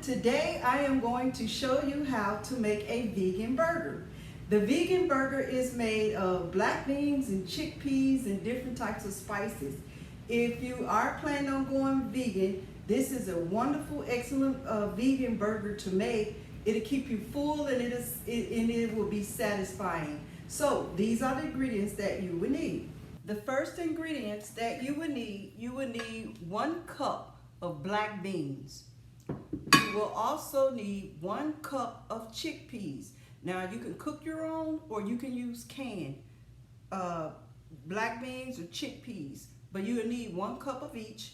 Today I am going to show you how to make a vegan burger. The vegan burger is made of black beans and chickpeas and different types of spices. If you are planning on going vegan, this is a wonderful, excellent vegan burger to make. It'll keep you full and it will be satisfying. So these are the ingredients that you will need. The first ingredients that you will need 1 cup of black beans. You will also need 1 cup of chickpeas. Now you can cook your own or you can use canned black beans or chickpeas, but you will need 1 cup of each.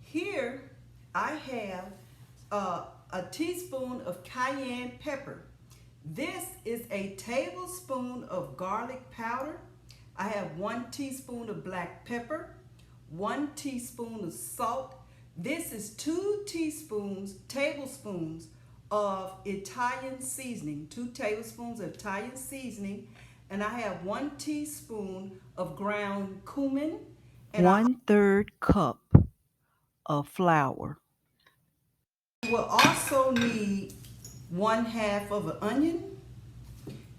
Here I have a teaspoon of cayenne pepper. This is a tablespoon of garlic powder. I have 1 teaspoon of black pepper, 1 teaspoon of salt. This is 2 tablespoons of Italian seasoning, 2 tablespoons of Italian seasoning, and I have 1 teaspoon of ground cumin, and 1/3 cup of flour. You will also need 1/2 of an onion.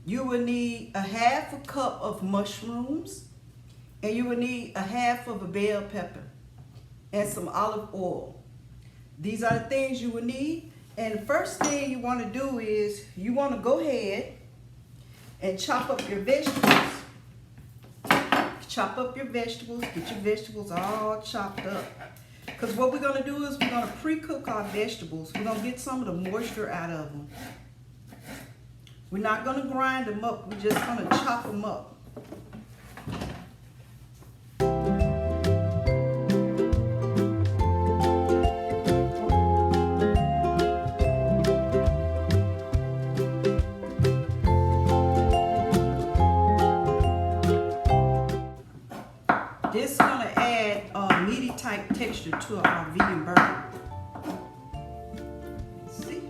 You will need 1/2 cup of mushrooms, and you will need 1/2 of a bell pepper and some olive oil. These are the things you will need. And the first thing you want to do is you want to go ahead and chop up your vegetables. Chop up your vegetables, get your vegetables all chopped up. Because what we're going to do is we're going to pre-cook our vegetables. We're going to get some of the moisture out of them. We're not going to grind them up. We're just going to chop them up. This is going to add a meaty type texture to our vegan burger. See?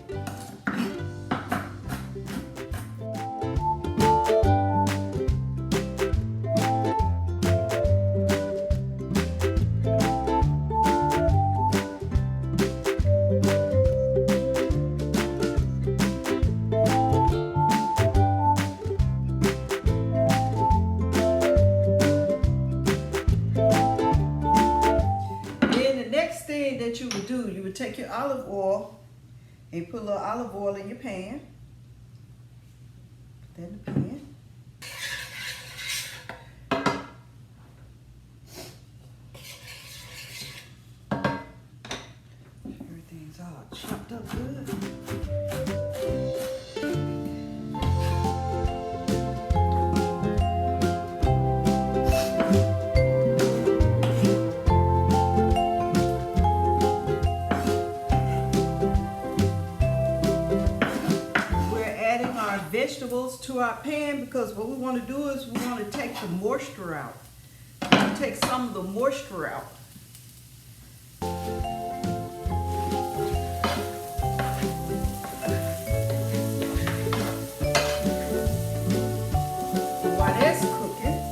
That you would do, you would take your olive oil and put a little olive oil in your pan. Put that in the pan. Everything's all chopped up good. Vegetables to our pan, because what we want to do is we want to take the moisture out. Take some of the moisture out. While that's cooking,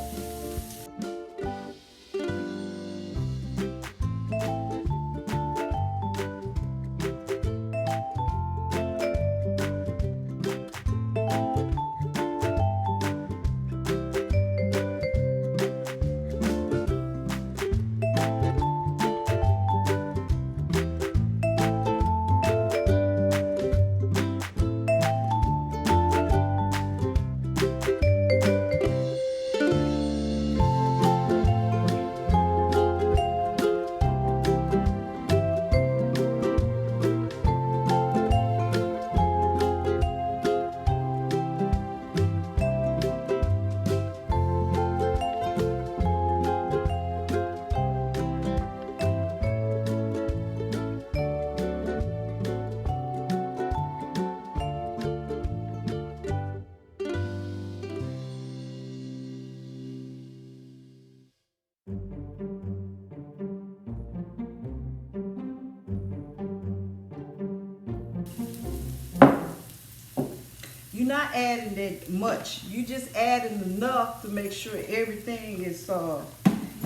you're not adding that much. You just adding enough to make sure everything is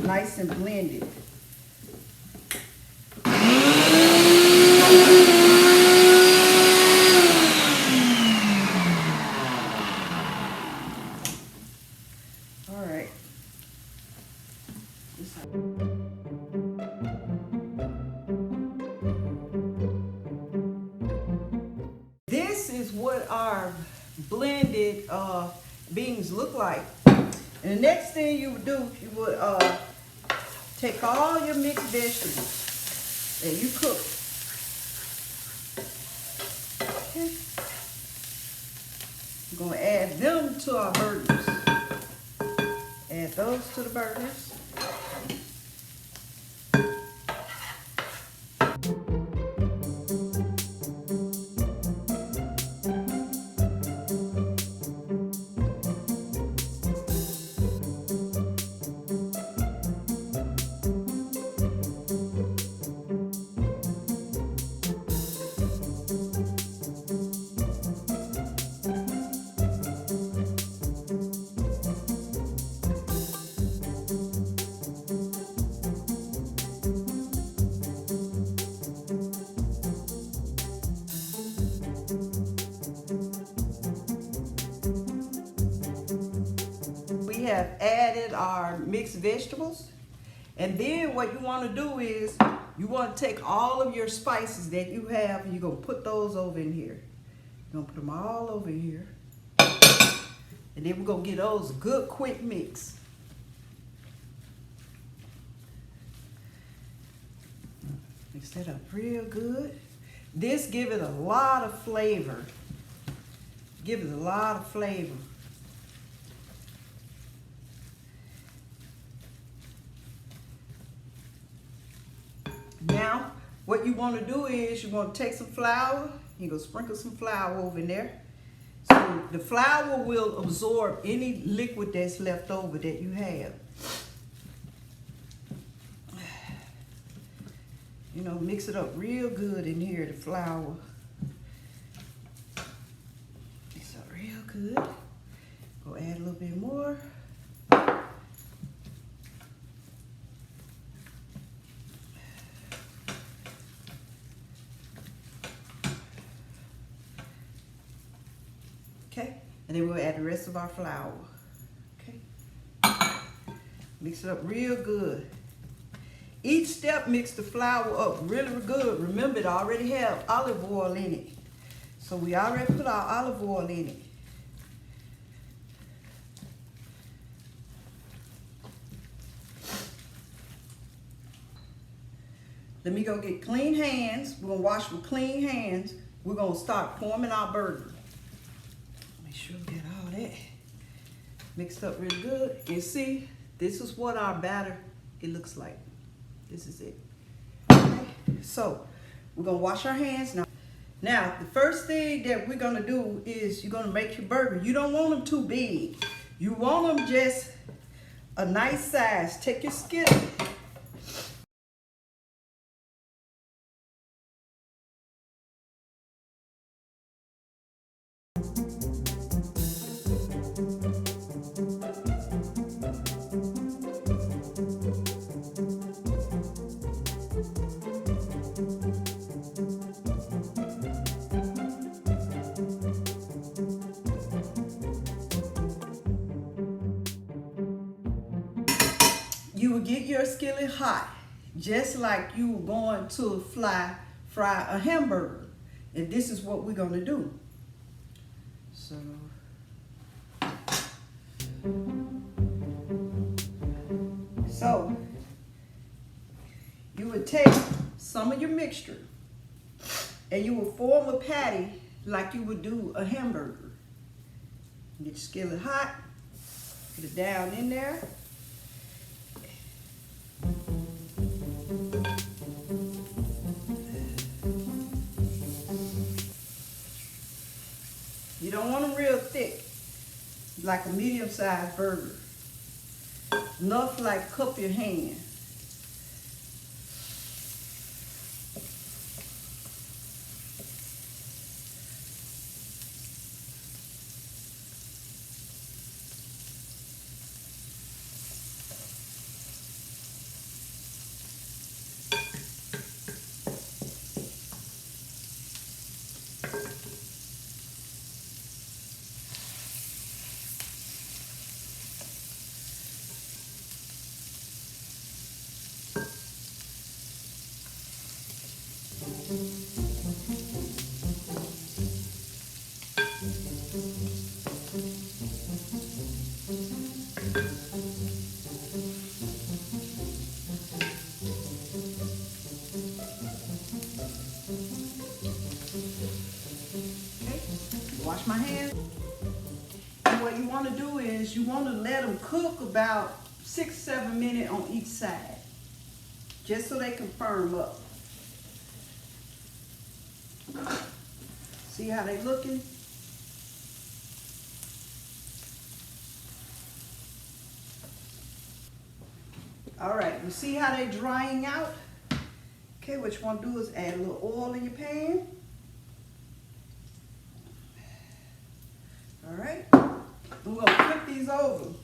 nice and blended. this is what our blended beans look like. And the next thing you would do, you would take all your mixed vegetables that you cook. Okay. We're gonna add them to our burgers. Add those to the burgers. We have added our mixed vegetables, and then what you want to do is you want to take all of your spices that you have and you're going to put those over in here. You're going to put them all over here, and then we're going to get those a good quick mix. Mix that up real good. This gives it a lot of flavor. Give it a lot of flavor. Now, what you want to do is you want to take some flour. You're going to sprinkle some flour over in there. So the flour will absorb any liquid that's left over that you have. You know, mix it up real good in here, the flour. Mix it up real good. Go add a little bit more. Okay, and then we'll add the rest of our flour. Okay, mix it up real good. Each step mix the flour up really good. Remember, it already have olive oil in it. So we already put our olive oil in it. Let me go get clean hands. We're gonna wash with clean hands. We're gonna start forming our burger. Make sure we get all that mixed up really good. And see, this is what our batter, it looks like. This is it. Okay, so we're gonna wash our hands now. Now, the first thing that we're gonna do is you're gonna make your burger. You don't want them too big. You want them just a nice size. Take your skillet. You will get your skillet hot, just like you were going to fry a hamburger. And this is what we're gonna do. So you would take some of your mixture and you would form a patty like you would do a hamburger. Get your skillet hot, put it down in there. You don't want them real thick, like a medium-sized burger. Enough like cup your hand. Okay, wash my hands. And what you want to do is you want to let them cook about 6-7 minutes on each side, just so they can firm up. See how they looking? All right, you see how they drying out? Okay, what you want to do is add a little oil in your pan. All right, we're gonna flip these over.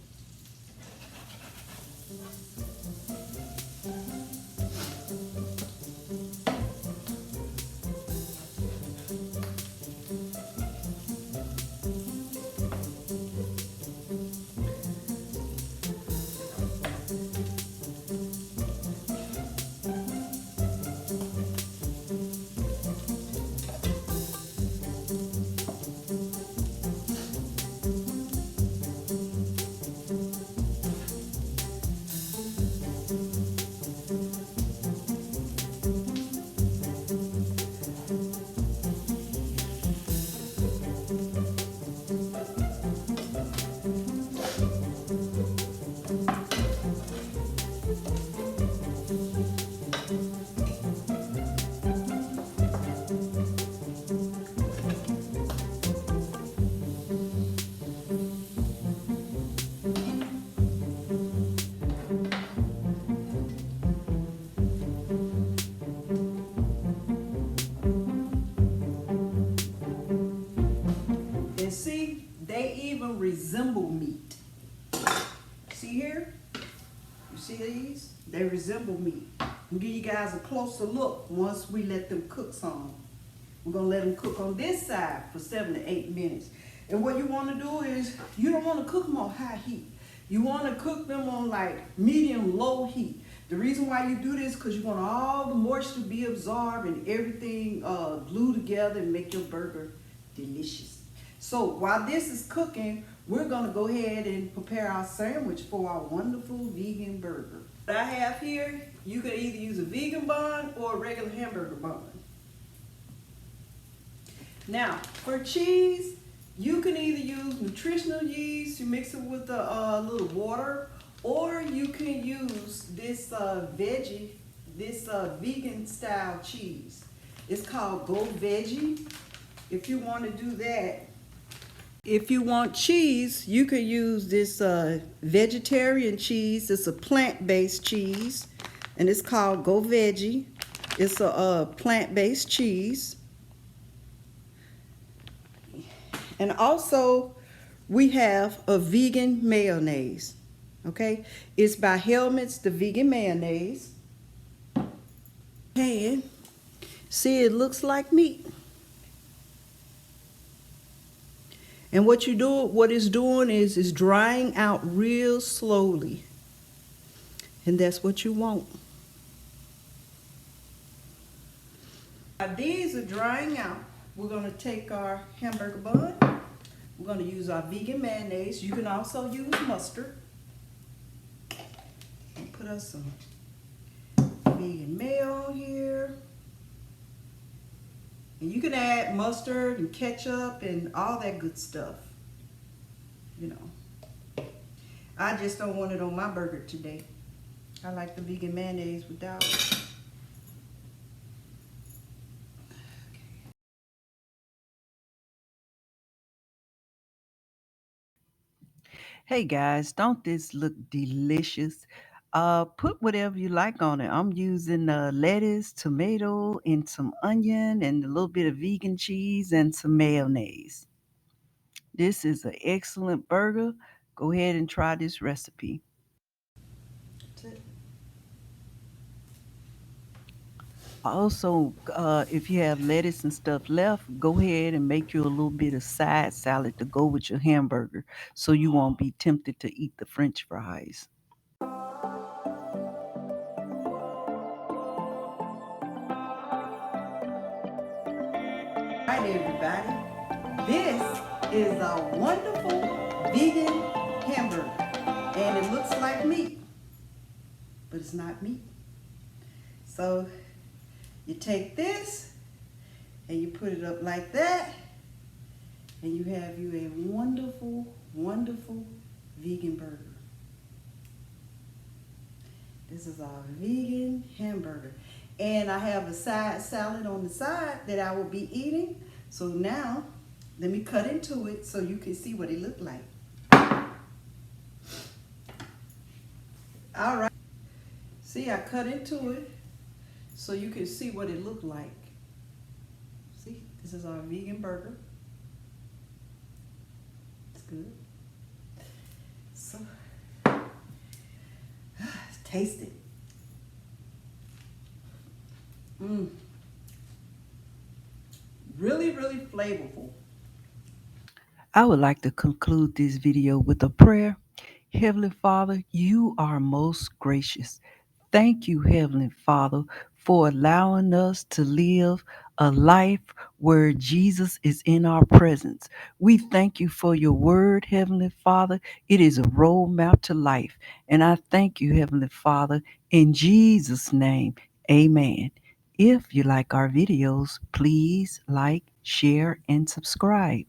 And see, they even resemble meat. See here? You see these? They resemble meat. I'll give you guys a closer look once we let them cook some. We're gonna let them cook on this side for 7 to 8 minutes. And what you wanna do is, you don't wanna cook them on high heat. You wanna cook them on like medium low heat. The reason why you do this, because you want all the moisture to be absorbed and everything glue together and make your burger delicious. So while this is cooking, we're gonna go ahead and prepare our sandwich for our wonderful vegan burger. What I have here, you can either use a vegan bun or a regular hamburger bun. Now, for cheese, you can either use nutritional yeast, you mix it with a little water, or you can use this Veggie, this vegan style cheese. It's called Go Veggie. If you want to do that. If you want cheese, you could use this vegetarian cheese. It's a plant-based cheese, and it's called Go Veggie. It's a plant-based cheese. And also, we have a vegan mayonnaise, okay? It's by Hellmann's, the vegan mayonnaise. And see, it looks like meat. And what it's doing is it's drying out real slowly. And that's what you want. Now these are drying out. We're gonna take our hamburger bun. We're gonna use our vegan mayonnaise. You can also use mustard. And put us some vegan mayo here. And you can add mustard and ketchup and all that good stuff. You know. I just don't want it on my burger today. I like the vegan mayonnaise without it. Hey guys, don't this look delicious? Put whatever you like on it. I'm using lettuce, tomato, and some onion, and a little bit of vegan cheese and some mayonnaise. This is an excellent burger. Go ahead and try this recipe. Also, if you have lettuce and stuff left, go ahead and make you a little bit of side salad to go with your hamburger so you won't be tempted to eat the french fries. All right, everybody. This is a wonderful vegan hamburger. And it looks like meat, but it's not meat. So you take this and you put it up like that, and you have you a wonderful, wonderful vegan burger. This is our vegan hamburger. And I have a side salad on the side that I will be eating. So now, let me cut into it so you can see what it looked like. All right. See, I cut into it so you can see what it looked like. See, this is our vegan burger. It's good. So, taste it. Really, really flavorful. I would like to conclude this video with a prayer. Heavenly Father, you are most gracious. Thank you, Heavenly Father, for allowing us to live a life where Jesus is in our presence. We thank you for your word, Heavenly Father. It is a roadmap to life. And I thank you, Heavenly Father, in Jesus' name. Amen. If you like our videos, please like, share, and subscribe.